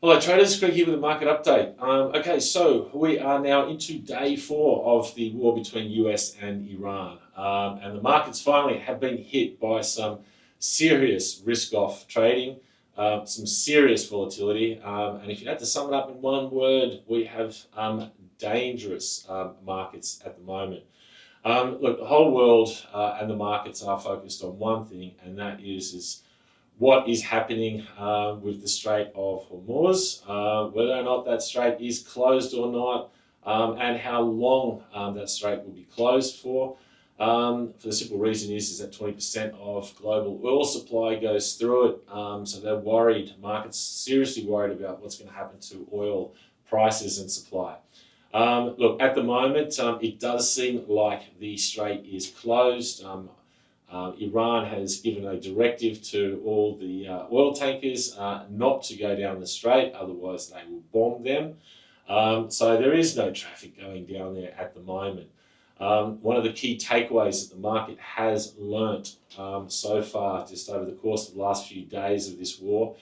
Hello traders, Greg here with a market update. Okay, so we are now into day 4 of the war between US and Iran. And the markets finally have been hit by some serious risk-off trading, some serious volatility. And if you had to sum it up in one word, we have dangerous markets at the moment. Look, the whole world and the markets are focused on one thing, and that is what is happening with the Strait of Hormuz, whether or not that strait is closed or not, and how long that strait will be closed for. For the simple reason is that 20% of global oil supply goes through it, so they're worried, markets seriously worried about what's going to happen to oil prices and supply. Look, at the moment, it does seem like the strait is closed. Iran has given a directive to all the oil tankers not to go down the strait, otherwise they will bomb them. So there is no traffic going down there at the moment. One of the key takeaways that the market has learnt so far, just over the course of the last few days of this war,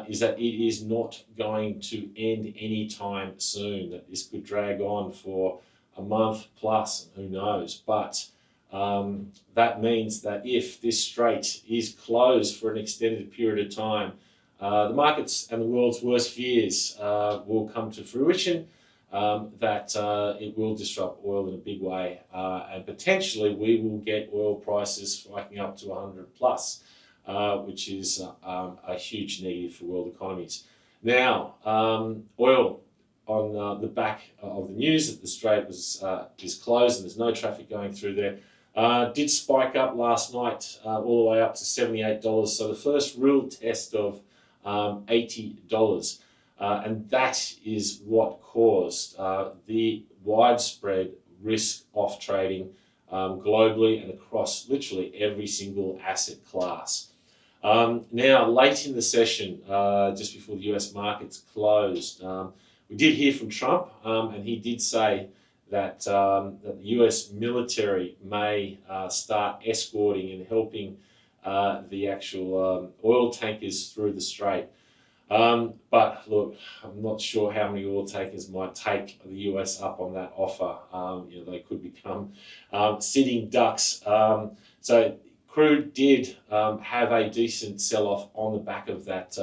is that it is not going to end anytime soon, that this could drag on for a month plus, and who knows. But that means that if this strait is closed for an extended period of time, the markets and the world's worst fears will come to fruition, that it will disrupt oil in a big way, and potentially we will get oil prices spiking up to 100 plus, which is a huge negative for world economies. Now, oil, on the back of the news that the strait is closed and there's no traffic going through there, did spike up last night all the way up to $78. So the first real test of $80. And that is what caused the widespread risk-off trading globally and across literally every single asset class. Now, late in the session, just before the US markets closed, we did hear from Trump, and he did say that the US military may start escorting and helping the actual oil tankers through the strait. But look, I'm not sure how many oil tankers might take the US up on that offer. They could become sitting ducks. So crude did have a decent sell-off on the back of that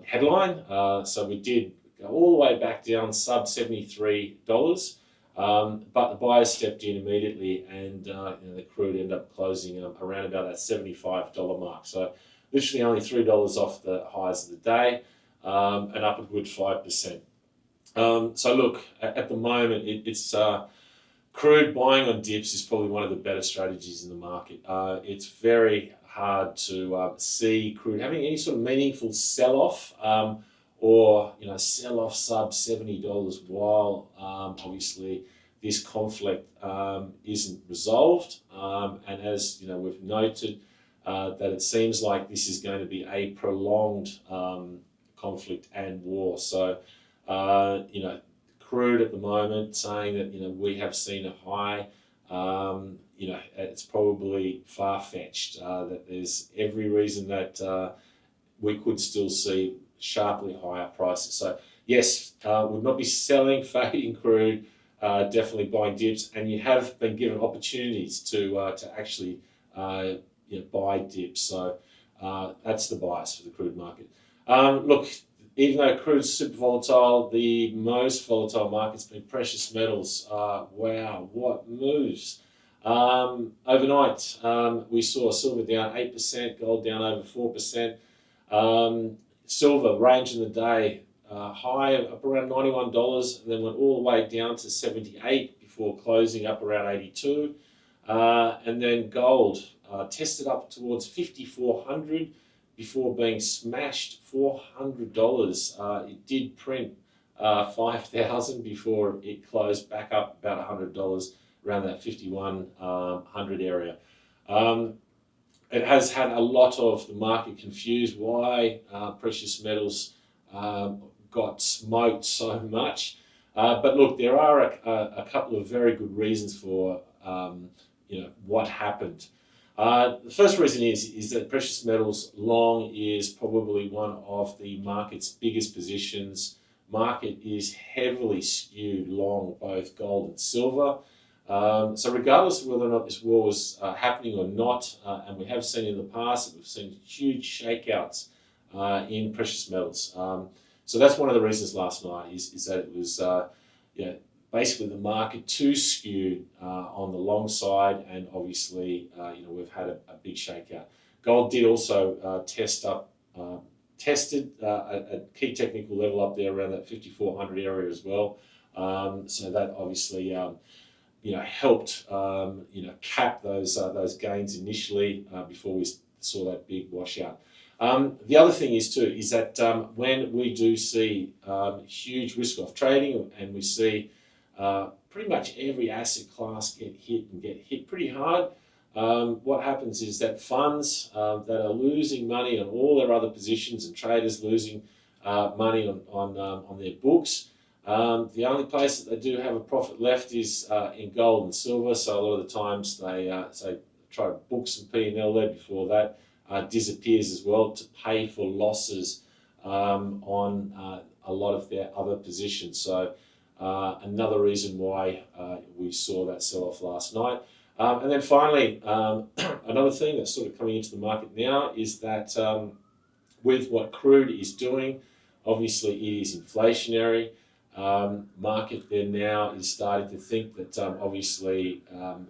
headline. So we did go all the way back down sub $73. But the buyers stepped in immediately, and the crude ended up closing around about that $75 mark. So literally only $3 off the highs of the day, and up a good 5%. So look, at the moment, it's crude buying on dips is probably one of the better strategies in the market. It's very hard to see crude having any sort of meaningful sell-off, or sell off sub $70 while obviously this conflict isn't resolved, and as we've noted that it seems like this is going to be a prolonged conflict and war. So crude at the moment saying that we have seen a high, it's probably far-fetched, that there's every reason that we could still see sharply higher prices. So yes, would not be selling fading crude, definitely buying dips, and you have been given opportunities to actually buy dips. So that's the bias for the crude market. Look, even though crude is super volatile, the most volatile market's been precious metals. Wow, what moves! Overnight, we saw silver down 8%, gold down over 4%. Silver range in the day, high up around $91, and then went all the way down to 78 before closing up around 82. And then gold tested up towards 5,400 before being smashed $400. It did print 5,000 before it closed back up about $100 around that 5,100 area. It has had a lot of the market confused why precious metals got smoked so much. But look, there are a couple of very good reasons for what happened. The first reason is that precious metals long is probably one of the market's biggest positions. Market is heavily skewed long both gold and silver. So regardless of whether or not this war was happening or not, and we have seen in the past, we've seen huge shakeouts in precious metals. So that's one of the reasons last night is that it was basically the market too skewed on the long side, and obviously we've had a big shakeout. Gold did also tested a key technical level up there around that 5,400 area as well. So that obviously helped cap those gains initially before we saw that big washout. The other thing is that when we do see huge risk-off trading and we see pretty much every asset class get hit pretty hard, what happens is that funds that are losing money on all their other positions and traders losing money on their books, the only place that they do have a profit left is in gold and silver. So a lot of the times they try to book some P&L there before that disappears as well to pay for losses on a lot of their other positions. So another reason why we saw that sell-off last night. And then finally, another thing that's sort of coming into the market now is that with what crude is doing, obviously it is inflationary. Market there now is starting to think that obviously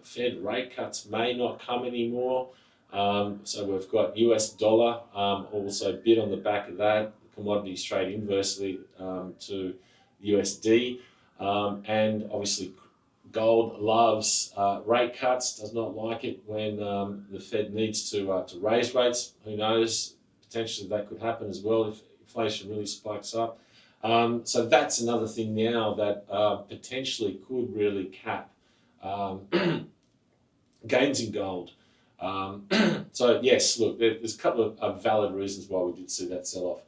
Fed rate cuts may not come anymore. So we've got US dollar also bid on the back of that. The commodities trade inversely to USD. And obviously gold loves rate cuts, does not like it when the Fed needs to raise rates. Who knows, potentially that could happen as well if inflation really spikes up. So that's another thing now that potentially could really cap gains in gold. So yes, look, there's a couple of valid reasons why we did see that sell-off.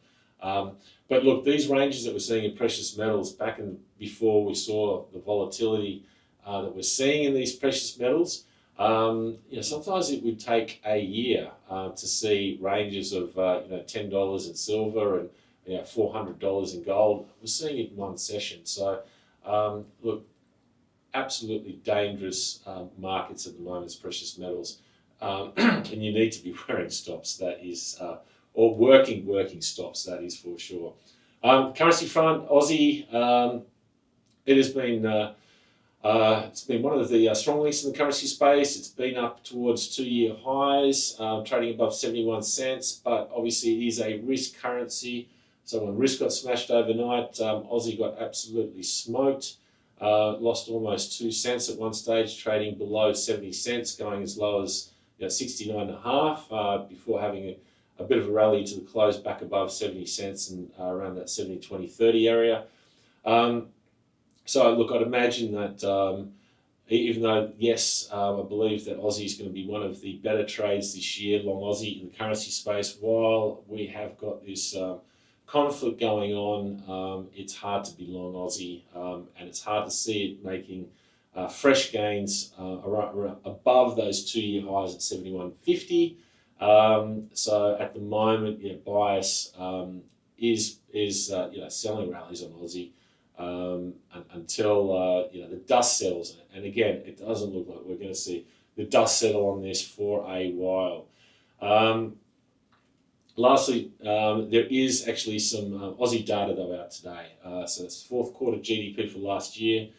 But look, these ranges that we're seeing in precious metals back in before we saw the volatility that we're seeing in these precious metals, sometimes it would take a year to see ranges of $10 in silver and $400 in gold. We're seeing it in one session. So look, absolutely dangerous markets at the moment as precious metals, and you need to be wearing stops. That is, or working stops. That is for sure. Currency front, Aussie. It has been. It's been one of the strong links in the currency space. It's been up towards 2-year highs, trading above 71 cents, but obviously it is a risk currency. So when risk got smashed overnight, Aussie got absolutely smoked, lost almost 2 cents at one stage, trading below 70 cents, going as low as 69.5 before having a bit of a rally to the close back above 70 cents and around that 70, 20, 30 area. So look, I'd imagine that even though, yes, I believe that Aussie is going to be one of the better trades this year, long Aussie in the currency space, while we have got this conflict going on, it's hard to be long Aussie, and it's hard to see it making fresh gains around above those 2-year highs at 71.50. So at the moment, bias is selling rallies on Aussie. Until the dust settles, and again, it doesn't look like we're going to see the dust settle on this for a while. Lastly, there is actually some Aussie data though out today. So it's fourth quarter GDP for last year.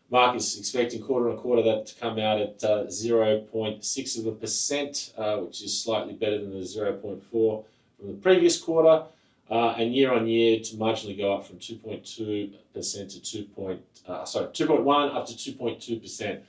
Market's expecting quarter on quarter that to come out at 0.6%, which is slightly better than the 0.4 from the previous quarter. And year on year to marginally go up from 2.2% to 2.1 up to 2.2%.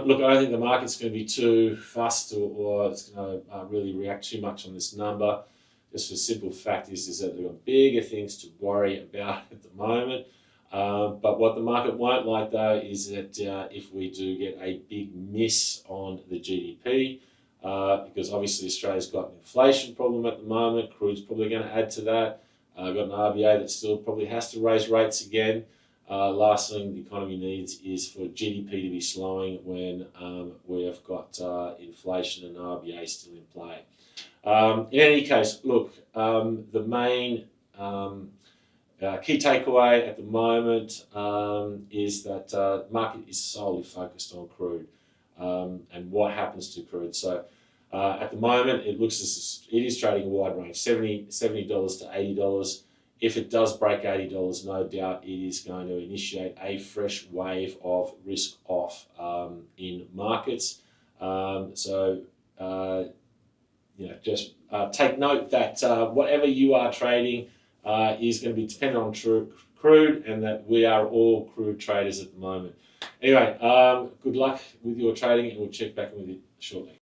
Look, I don't think the market's going to be too fussed or it's going to really react too much on this number. Just the simple fact is that they've got bigger things to worry about at the moment. But what the market won't like though is that if we do get a big miss on the GDP, because obviously Australia's got an inflation problem at the moment. Crude's probably going to add to that. Got an RBA that still probably has to raise rates again. last thing the economy needs is for GDP to be slowing when we've got inflation and RBA still in play. In any case, look, the main key takeaway at the moment is that the market is solely focused on crude and what happens to crude. So at the moment, it looks as it is trading a wide range, $70 to $80. If it does break $80, no doubt it is going to initiate a fresh wave of risk off in markets. Just take note that whatever you are trading is going to be dependent on crude, and that we are all crude traders at the moment. Anyway, good luck with your trading, and we'll check back in with you shortly.